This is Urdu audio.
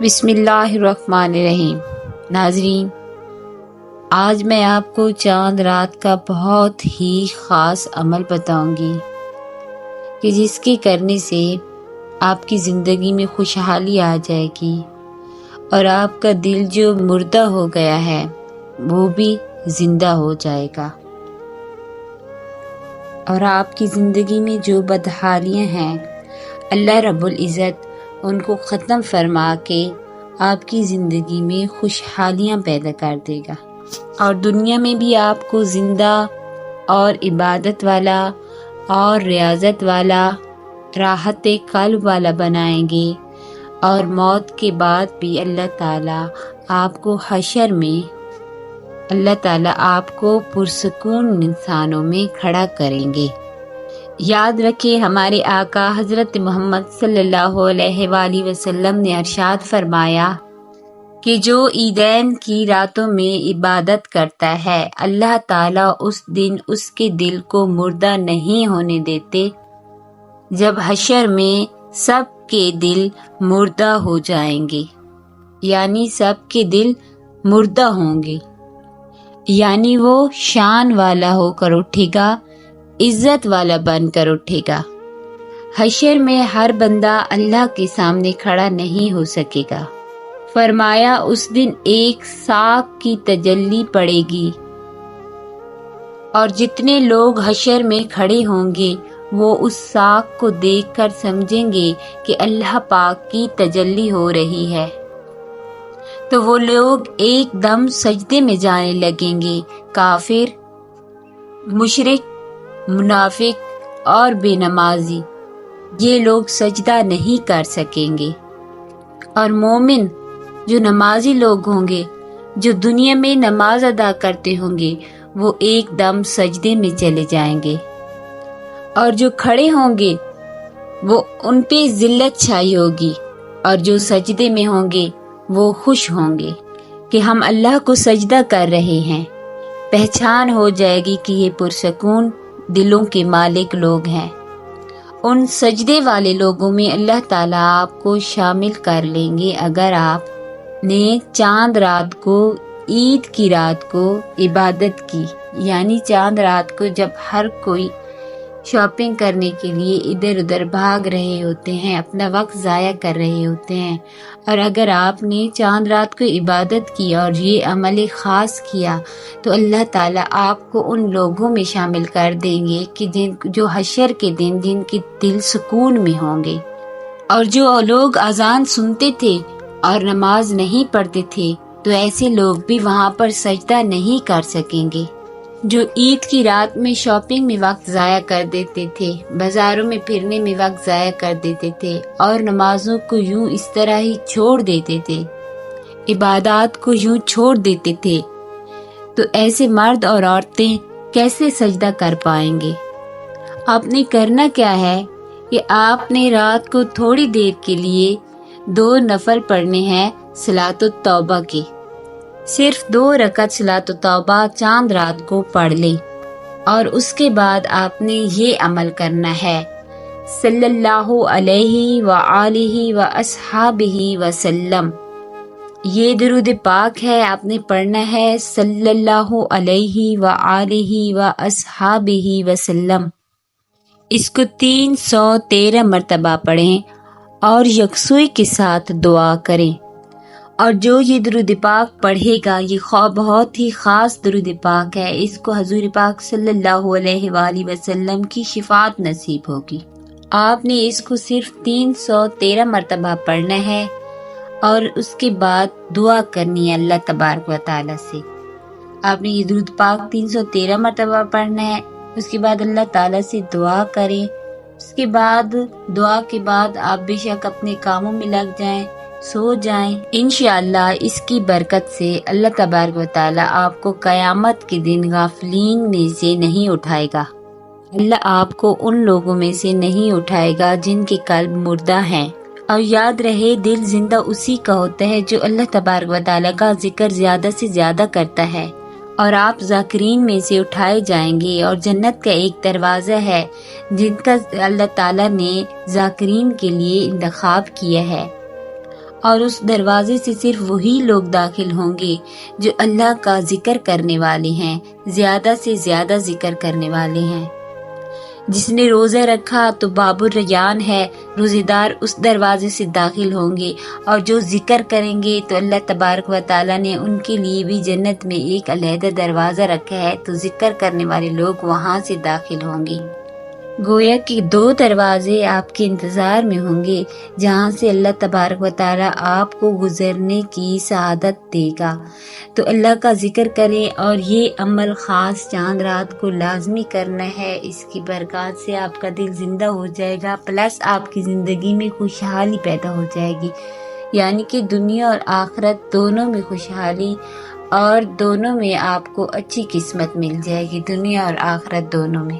بسم اللہ الرحمن الرحیم۔ ناظرین، آج میں آپ کو چاند رات کا بہت ہی خاص عمل بتاؤں گی کہ جس کے کرنے سے آپ کی زندگی میں خوشحالی آ جائے گی اور آپ کا دل جو مردہ ہو گیا ہے وہ بھی زندہ ہو جائے گا، اور آپ کی زندگی میں جو بدحالیاں ہیں اللہ رب العزت ان کو ختم فرما کے آپ کی زندگی میں خوشحالیاں پیدا کر دے گا، اور دنیا میں بھی آپ کو زندہ اور عبادت والا اور ریاضت والا، راحت قلب والا بنائیں گے، اور موت کے بعد بھی اللہ تعالیٰ آپ کو حشر میں اللہ تعالیٰ آپ کو پرسکون انسانوں میں کھڑا کریں گے۔ یاد رکھیں، ہمارے آقا حضرت محمد صلی اللہ علیہ وآلہ وسلم نے ارشاد فرمایا کہ جو عیدین کی راتوں میں عبادت کرتا ہے اللہ تعالیٰ اس دن اس کے دل کو مردہ نہیں ہونے دیتے جب حشر میں سب کے دل مردہ ہو جائیں گے، یعنی سب کے دل مردہ ہوں گے، یعنی وہ شان والا ہو کر اٹھے گا، عزت والا بن کر اٹھے گا۔ حشر میں ہر بندہ اللہ کے سامنے کھڑا نہیں ہو سکے گا۔ فرمایا اس دن ایک ساکھ کی تجلی پڑے گی، اور جتنے لوگ حشر میں کھڑے ہوں گے وہ اس ساکھ کو دیکھ کر سمجھیں گے کہ اللہ پاک کی تجلی ہو رہی ہے، تو وہ لوگ ایک دم سجدے میں جانے لگیں گے۔ کافر، مشرک، منافق اور بے نمازی یہ لوگ سجدہ نہیں کر سکیں گے، اور مومن جو نمازی لوگ ہوں گے، جو دنیا میں نماز ادا کرتے ہوں گے، وہ ایک دم سجدے میں چلے جائیں گے، اور جو کھڑے ہوں گے وہ ان پہ ذلت چھائی ہوگی، اور جو سجدے میں ہوں گے وہ خوش ہوں گے کہ ہم اللہ کو سجدہ کر رہے ہیں۔ پہچان ہو جائے گی کہ یہ پرسکون دلوں کے مالک لوگ ہیں۔ ان سجدے والے لوگوں میں اللہ تعالیٰ آپ کو شامل کر لیں گے اگر آپ نے چاند رات کو، عید کی رات کو عبادت کی، یعنی چاند رات کو جب ہر کوئی شاپنگ کرنے کے لیے ادھر ادھر بھاگ رہے ہوتے ہیں، اپنا وقت ضائع کر رہے ہوتے ہیں، اور اگر آپ نے چاند رات کو عبادت کی اور یہ عمل خاص کیا تو اللہ تعالیٰ آپ کو ان لوگوں میں شامل کر دیں گے کہ جو حشر کے دن جن کے دل سکون میں ہوں گے۔ اور جو لوگ اذان سنتے تھے اور نماز نہیں پڑھتے تھے تو ایسے لوگ بھی وہاں پر سجدہ نہیں کر سکیں گے۔ جو عید کی رات میں شاپنگ میں وقت ضائع کر دیتے تھے، بازاروں میں پھرنے میں وقت ضائع کر دیتے تھے، اور نمازوں کو یوں اس طرح ہی چھوڑ دیتے تھے، عبادات کو یوں چھوڑ دیتے تھے، تو ایسے مرد اور عورتیں کیسے سجدہ کر پائیں گے؟ آپ نے کرنا کیا ہے کہ آپ نے رات کو تھوڑی دیر کے لیے 2 نفل پڑھنے ہیں صلاۃ التوبہ کے، صرف 2 رکعت صلاۃ التوبہ چاند رات کو پڑھ لیں، اور اس کے بعد آپ نے یہ عمل کرنا ہے، صلی اللہ علیہ وآلہ واصحابہ وسلم، یہ درود پاک ہے، آپ نے پڑھنا ہے صلی اللہ علیہ وآلہ واصحابہ وسلم۔ اس کو 313 مرتبہ پڑھیں اور یکسوئی کے ساتھ دعا کریں، اور جو یہ درود پاک پڑھے گا، یہ بہت ہی خاص درود پاک ہے، اس کو حضور پاک صلی اللہ علیہ وآلہ وسلم کی شفاعت نصیب ہوگی۔ آپ نے اس کو صرف 313 مرتبہ پڑھنا ہے، اور اس کے بعد دعا کرنی ہے اللہ تبارک و تعالیٰ سے۔ آپ نے یہ درود پاک 313 مرتبہ پڑھنا ہے، اس کے بعد اللہ تعالیٰ سے دعا کریں، اس کے بعد دعا کے بعد آپ بے شک اپنے کاموں میں لگ جائیں، سو جائیں۔ انشاءاللہ اس کی برکت سے اللہ تبارک و تعالیٰ آپ کو قیامت کے دن غافلین میں سے نہیں اٹھائے گا۔ اللہ آپ کو ان لوگوں میں سے نہیں اٹھائے گا جن کے قلب مردہ ہیں۔ اور یاد رہے، دل زندہ اسی کا ہوتا ہے جو اللہ تبارک و تعالیٰ کا ذکر زیادہ سے زیادہ کرتا ہے، اور آپ ذاکرین میں سے اٹھائے جائیں گے۔ اور جنت کا ایک دروازہ ہے جن کا اللہ تعالیٰ نے ذاکرین کے لیے انتخاب کیا ہے، اور اس دروازے سے صرف وہی لوگ داخل ہوں گے جو اللہ کا ذکر کرنے والے ہیں، زیادہ سے زیادہ ذکر کرنے والے ہیں۔ جس نے روزہ رکھا تو باب الریان ہے، روزے دار اس دروازے سے داخل ہوں گے، اور جو ذکر کریں گے تو اللہ تبارک و تعالیٰ نے ان کے لیے بھی جنت میں ایک علیحدہ دروازہ رکھا ہے، تو ذکر کرنے والے لوگ وہاں سے داخل ہوں گے۔ گویا کہ 2 دروازے آپ کے انتظار میں ہوں گے جہاں سے اللہ تبارک و تعالیٰ آپ کو گزرنے کی سعادت دے گا۔ تو اللہ کا ذکر کریں، اور یہ عمل خاص چاند رات کو لازمی کرنا ہے، اس کی برکات سے آپ کا دل زندہ ہو جائے گا، پلس آپ کی زندگی میں خوشحالی پیدا ہو جائے گی، یعنی کہ دنیا اور آخرت دونوں میں خوشحالی، اور دونوں میں آپ کو اچھی قسمت مل جائے گی، دنیا اور آخرت دونوں میں۔